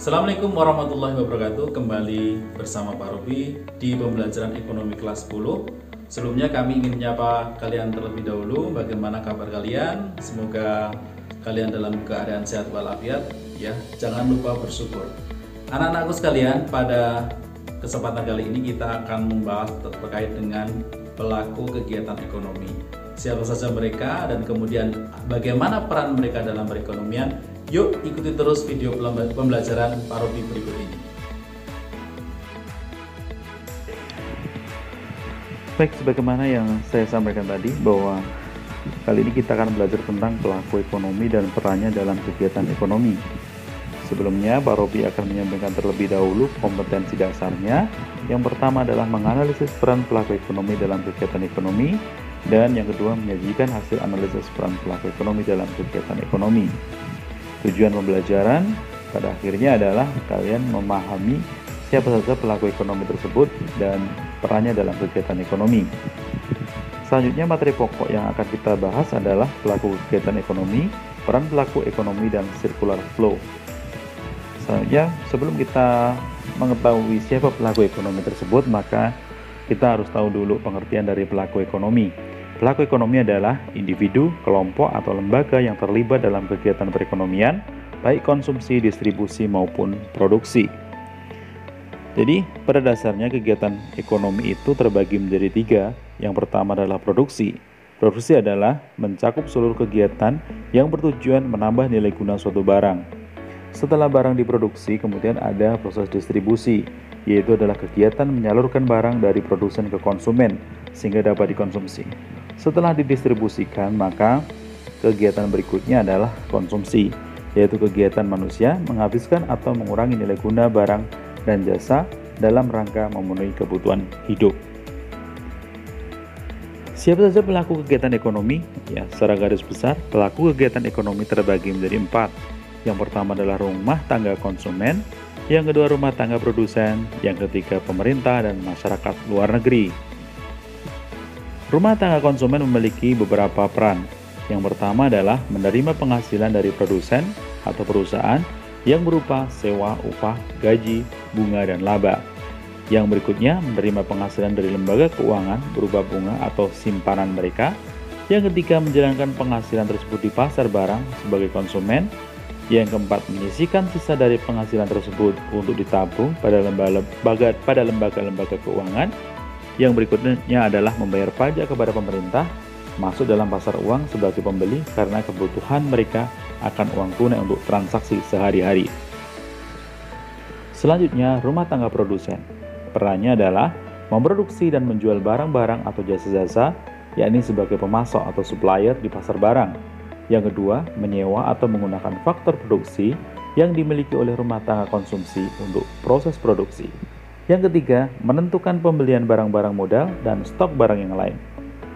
Assalamualaikum warahmatullahi wabarakatuh. Kembali bersama Pak Robi di pembelajaran ekonomi kelas 10. Sebelumnya kami ingin menyapa kalian terlebih dahulu. Bagaimana kabar kalian? Semoga kalian dalam keadaan sehat walafiat ya. Jangan lupa bersyukur. Anak-anakku sekalian, pada kesempatan kali ini kita akan membahas terkait dengan pelaku kegiatan ekonomi. Siapa saja mereka dan kemudian bagaimana peran mereka dalam perekonomian. Yuk ikuti terus video pembelajaran Pak Robi berikut ini. Baik, sebagaimana yang saya sampaikan tadi bahwa kali ini kita akan belajar tentang pelaku ekonomi dan perannya dalam kegiatan ekonomi. Sebelumnya, Pak Robi akan menyampaikan terlebih dahulu kompetensi dasarnya. Yang pertama adalah menganalisis peran pelaku ekonomi dalam kegiatan ekonomi, dan yang kedua menyajikan hasil analisis peran pelaku ekonomi dalam kegiatan ekonomi. Tujuan pembelajaran pada akhirnya adalah kalian memahami siapa saja pelaku ekonomi tersebut dan perannya dalam kegiatan ekonomi. Selanjutnya, materi pokok yang akan kita bahas adalah pelaku kegiatan ekonomi, peran pelaku ekonomi, dan circular flow. Selanjutnya, sebelum kita mengetahui siapa pelaku ekonomi tersebut, maka kita harus tahu dulu pengertian dari pelaku ekonomi. Pelaku ekonomi adalah individu, kelompok, atau lembaga yang terlibat dalam kegiatan perekonomian, baik konsumsi, distribusi, maupun produksi. Jadi, pada dasarnya kegiatan ekonomi itu terbagi menjadi tiga. Yang pertama adalah produksi. Produksi adalah mencakup seluruh kegiatan yang bertujuan menambah nilai guna suatu barang. Setelah barang diproduksi, kemudian ada proses distribusi, yaitu adalah kegiatan menyalurkan barang dari produsen ke konsumen sehingga dapat dikonsumsi. Setelah didistribusikan, maka kegiatan berikutnya adalah konsumsi, yaitu kegiatan manusia menghabiskan atau mengurangi nilai guna barang dan jasa dalam rangka memenuhi kebutuhan hidup. Siapa saja pelaku kegiatan ekonomi? Ya, secara garis besar, pelaku kegiatan ekonomi terbagi menjadi 4. Yang pertama adalah rumah tangga konsumen, yang kedua rumah tangga produsen, yang ketiga pemerintah dan masyarakat luar negeri. Rumah tangga konsumen memiliki beberapa peran. Yang pertama adalah menerima penghasilan dari produsen atau perusahaan yang berupa sewa, upah, gaji, bunga, dan laba. Yang berikutnya menerima penghasilan dari lembaga keuangan berupa bunga atau simpanan mereka. Yang ketiga menjalankan penghasilan tersebut di pasar barang sebagai konsumen. Yang keempat menyisihkan sisa dari penghasilan tersebut untuk ditabung pada lembaga-lembaga keuangan. Yang berikutnya adalah membayar pajak kepada pemerintah, masuk dalam pasar uang sebagai pembeli karena kebutuhan mereka akan uang tunai untuk transaksi sehari-hari. Selanjutnya, rumah tangga produsen. Perannya adalah memproduksi dan menjual barang-barang atau jasa-jasa, yakni sebagai pemasok atau supplier di pasar barang. Yang kedua, menyewa atau menggunakan faktor produksi yang dimiliki oleh rumah tangga konsumsi untuk proses produksi. Yang ketiga, menentukan pembelian barang-barang modal dan stok barang yang lain.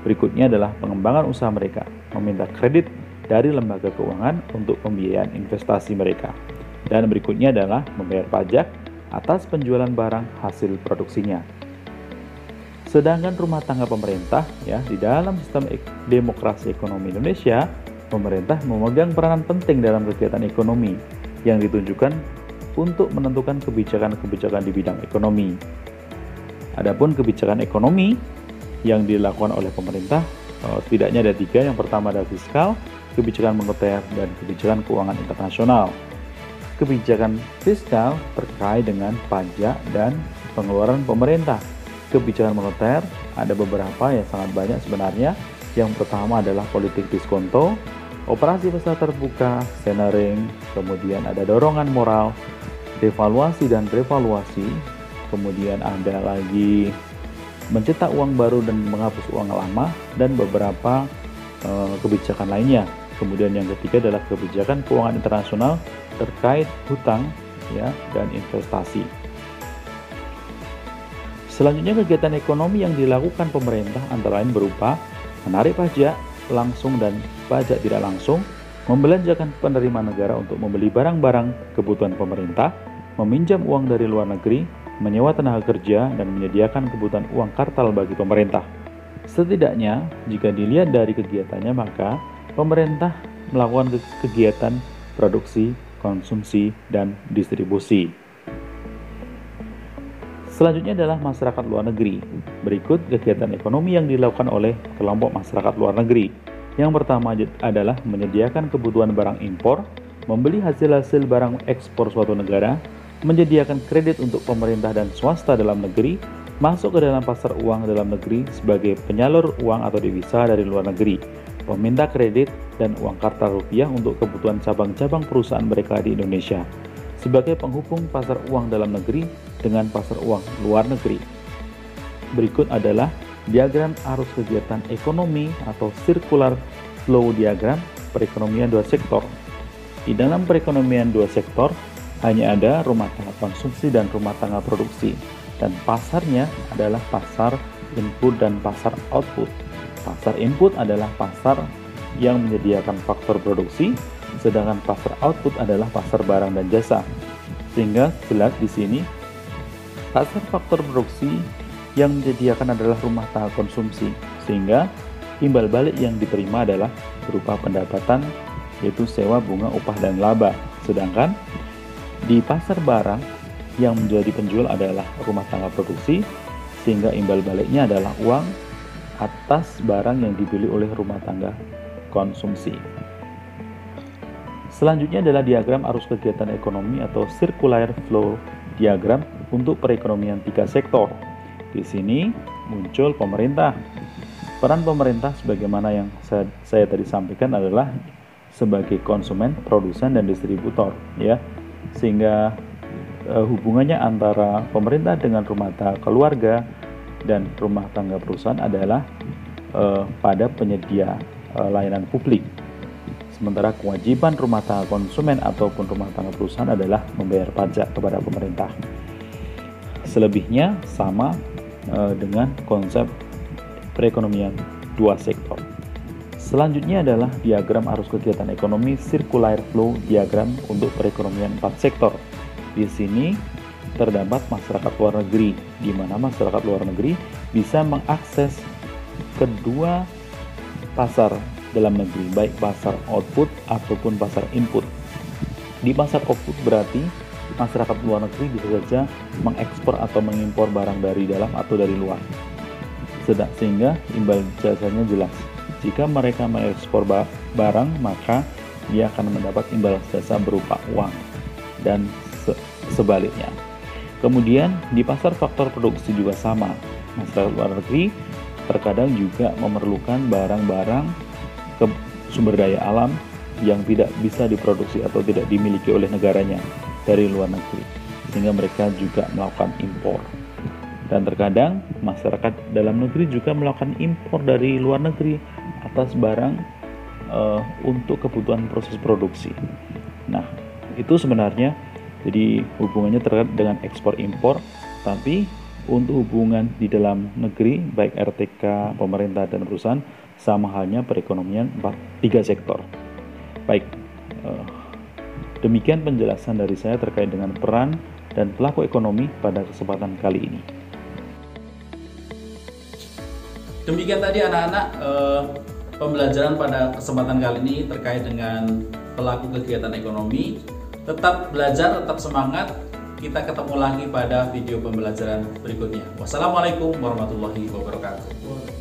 Berikutnya adalah pengembangan usaha mereka, meminta kredit dari lembaga keuangan untuk pembiayaan investasi mereka. Dan berikutnya adalah membayar pajak atas penjualan barang hasil produksinya. Sedangkan rumah tangga pemerintah, ya, di dalam sistem demokrasi ekonomi Indonesia, pemerintah memegang peranan penting dalam kegiatan ekonomi yang ditunjukkan untuk menentukan kebijakan-kebijakan di bidang ekonomi. Adapun kebijakan ekonomi yang dilakukan oleh pemerintah setidaknya ada 3. Yang pertama adalah fiskal, kebijakan moneter, dan kebijakan keuangan internasional. Kebijakan fiskal terkait dengan pajak dan pengeluaran pemerintah. Kebijakan moneter ada beberapa yang sangat banyak sebenarnya. Yang pertama adalah politik diskonto, operasi pasar terbuka, centering, kemudian ada dorongan moral, devaluasi dan revaluasi, kemudian ada lagi mencetak uang baru dan menghapus uang lama, dan beberapa kebijakan lainnya. Kemudian yang ketiga adalah kebijakan keuangan internasional terkait hutang, ya, dan investasi. Selanjutnya, kegiatan ekonomi yang dilakukan pemerintah antara lain berupa menarik pajak langsung dan pajak tidak langsung, membelanjakan penerimaan negara untuk membeli barang-barang kebutuhan pemerintah, meminjam uang dari luar negeri, menyewa tenaga kerja, dan menyediakan kebutuhan uang kartal bagi pemerintah. Setidaknya, jika dilihat dari kegiatannya, maka pemerintah melakukan kegiatan produksi, konsumsi, dan distribusi. Selanjutnya adalah masyarakat luar negeri. Berikut kegiatan ekonomi yang dilakukan oleh kelompok masyarakat luar negeri. Yang pertama adalah menyediakan kebutuhan barang impor, membeli hasil-hasil barang ekspor suatu negara, menyediakan kredit untuk pemerintah dan swasta dalam negeri, masuk ke dalam pasar uang dalam negeri sebagai penyalur uang atau devisa dari luar negeri, peminta kredit dan uang kartal rupiah untuk kebutuhan cabang-cabang perusahaan mereka di Indonesia, sebagai penghubung pasar uang dalam negeri dengan pasar uang luar negeri. Berikut adalah diagram arus kegiatan ekonomi atau circular flow diagram perekonomian dua sektor. Di dalam perekonomian dua sektor hanya ada rumah tangga konsumsi dan rumah tangga produksi, dan pasarnya adalah pasar input dan pasar output. Pasar input adalah pasar yang menyediakan faktor produksi, sedangkan pasar output adalah pasar barang dan jasa. Sehingga jelas di sini pasar faktor produksi yang menyediakan adalah rumah tangga konsumsi, sehingga timbal balik yang diterima adalah berupa pendapatan, yaitu sewa, bunga, upah, dan laba. Sedangkan di pasar barang yang menjadi penjual adalah rumah tangga produksi, sehingga imbal baliknya adalah uang atas barang yang dibeli oleh rumah tangga konsumsi. Selanjutnya adalah diagram arus kegiatan ekonomi atau circular flow diagram untuk perekonomian tiga sektor. Di sini muncul pemerintah. Peran pemerintah sebagaimana yang saya tadi sampaikan adalah sebagai konsumen, produsen, dan distributor, ya. Sehingga hubungannya antara pemerintah dengan rumah tangga keluarga dan rumah tangga perusahaan adalah pada penyedia layanan publik. Sementara kewajiban rumah tangga konsumen ataupun rumah tangga perusahaan adalah membayar pajak kepada pemerintah. Selebihnya sama dengan konsep perekonomian dua sektor. Selanjutnya adalah diagram arus kegiatan ekonomi circular flow diagram untuk perekonomian empat sektor. Di sini terdapat masyarakat luar negeri, di mana masyarakat luar negeri bisa mengakses kedua pasar dalam negeri, baik pasar output ataupun pasar input. Di pasar output berarti masyarakat luar negeri bisa saja mengekspor atau mengimpor barang dari dalam atau dari luar. Sehingga imbal jasanya jelas. Jika mereka mengekspor barang, maka dia akan mendapat imbal jasa berupa uang dan sebaliknya. Kemudian di pasar faktor produksi juga sama. Masyarakat luar negeri terkadang juga memerlukan barang-barang sumber daya alam yang tidak bisa diproduksi atau tidak dimiliki oleh negaranya dari luar negeri, sehingga mereka juga melakukan impor. Dan terkadang masyarakat dalam negeri juga melakukan impor dari luar negeri atas barang untuk kebutuhan proses produksi. Nah, itu sebenarnya jadi hubungannya terkait dengan ekspor impor, tapi untuk hubungan di dalam negeri baik RTK, pemerintah, dan perusahaan sama halnya perekonomian tiga sektor. Baik, demikian penjelasan dari saya terkait dengan peran dan pelaku ekonomi pada kesempatan kali ini. Demikian tadi anak-anak pembelajaran pada kesempatan kali ini terkait dengan pelaku kegiatan ekonomi. Tetap belajar, tetap semangat. Kita ketemu lagi pada video pembelajaran berikutnya. Wassalamualaikum warahmatullahi wabarakatuh.